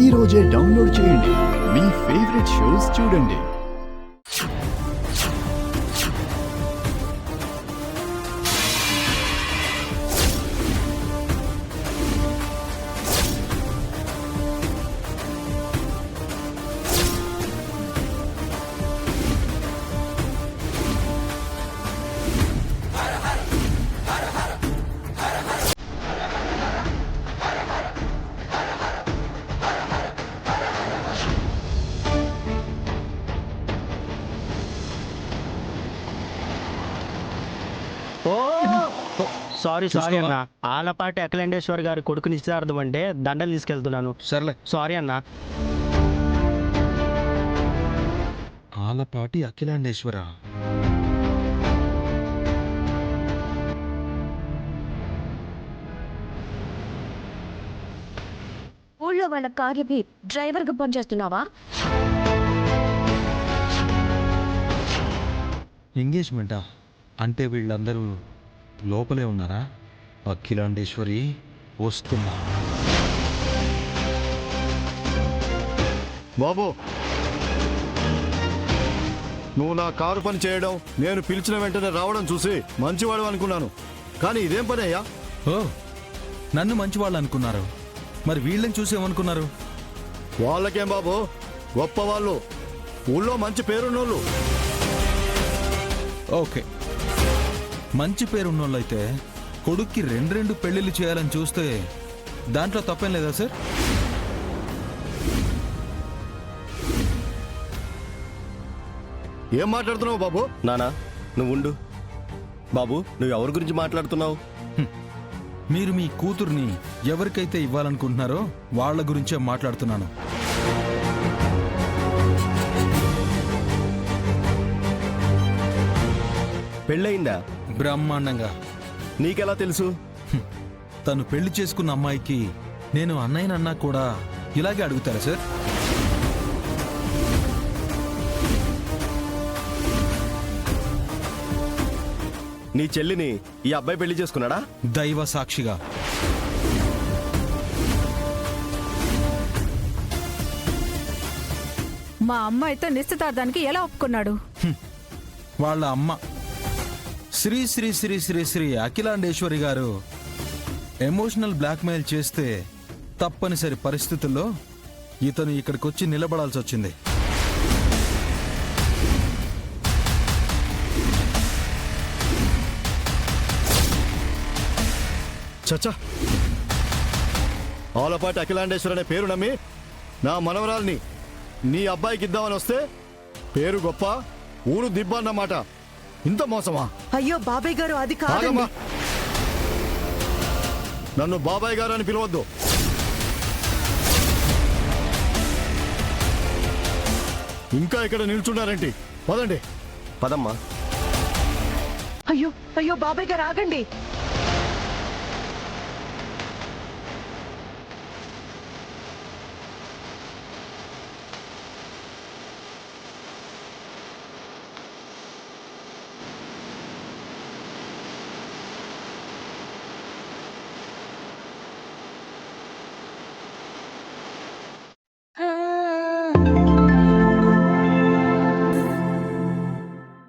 ఈ రోజే డౌన్లోడ్ చేయండి. మీ ఫేవరెట్ షోస్ చూడండి. సారీ అన్న, ఆలపాటి అఖిలేండేశ్వర్ గారి కొడుకు నిశ్చితార్థం అంటే దండలు తీసుకెళ్తున్నాను. సర్లే. సారీ అన్న. ఆలపాటి అఖిలాండేశ్వర. ఊళ్ళో వాళ్ళ కార్లకి డ్రైవర్గా పనిచేస్తున్నావా? ఎంగేజ్మెంటా? అంటే వీళ్ళందరూ లోపలే ఉన్నారా? అఖిలాండేశ్వరి వస్తున్నా. బాబు, నువ్వు నా కారు పని చేయడం, నేను పిలిచిన వెంటనే రావడం చూసి మంచివాడు అనుకున్నాను. కానీ ఇదేం పని అయ్యా? ఓ, నన్ను మంచివాళ్ళు అనుకున్నారు, మరి వీళ్ళని చూసేమనుకున్నారు? వాళ్ళకేం బాబు, గొప్పవాళ్ళు, ఊళ్ళో మంచి పేరున్నోళ్ళు. ఓకే, మంచి పేరున్నోళ్ళైతే కొడుక్కి రెండు పెళ్లిళ్ళు చేయాలని చూస్తే దాంట్లో తప్పేం లేదా సార్? ఏం మాట్లాడుతున్నావు బాబు? నానా, నువ్వు ఉండు. బాబు, నువ్వు ఎవరి గురించి మాట్లాడుతున్నావు? మీరు మీ కూతుర్ని ఎవరికైతే ఇవ్వాలనుకుంటున్నారో వాళ్ళ గురించే మాట్లాడుతున్నాను. పెళ్ళయిందా? బ్రహ్మాండంగా. నీకెలా తెలుసు? తను పెళ్లి చేసుకున్న అమ్మాయికి నేను అన్నయ్యనన్నా కూడా ఇలాగే అడుగుతారా సార్? నీ చెల్లిని ఈ అబ్బాయి పెళ్లి చేసుకున్నాడా? దైవ సాక్షిగా. మా అమ్మాయితో నిశ్చితార్థానికి ఎలా ఒప్పుకున్నాడు? వాళ్ళ అమ్మ శ్రీ శ్రీ శ్రీ శ్రీ శ్రీ అఖిలాండేశ్వరి గారు ఎమోషనల్ బ్లాక్మెయిల్ చేస్తే తప్పనిసరి పరిస్థితుల్లో ఇతను ఇక్కడికొచ్చి నిలబడాల్సి వచ్చింది. చచ్చా, ఆలపాటి అఖిలాండేశ్వర్ అనే పేరు నమ్మి నా మనవరాల్ని నీ అబ్బాయికి ఇద్దామని వస్తే పేరు గొప్ప, ఊరు దిబ్బ అన్నమాట. ఇంత మోసమా? అయ్యో బాబాయ్ గారు, అది కాదమ్మా. ఆగమ్మా. నన్ను బాబాయ్ గారు అని పిలవద్దు. ఇంకా ఇక్కడ నిల్చున్నారేంటి? పదండి. పదమ్మా. అయ్యో అయ్యో బాబాయ్ గారు ఆగండి.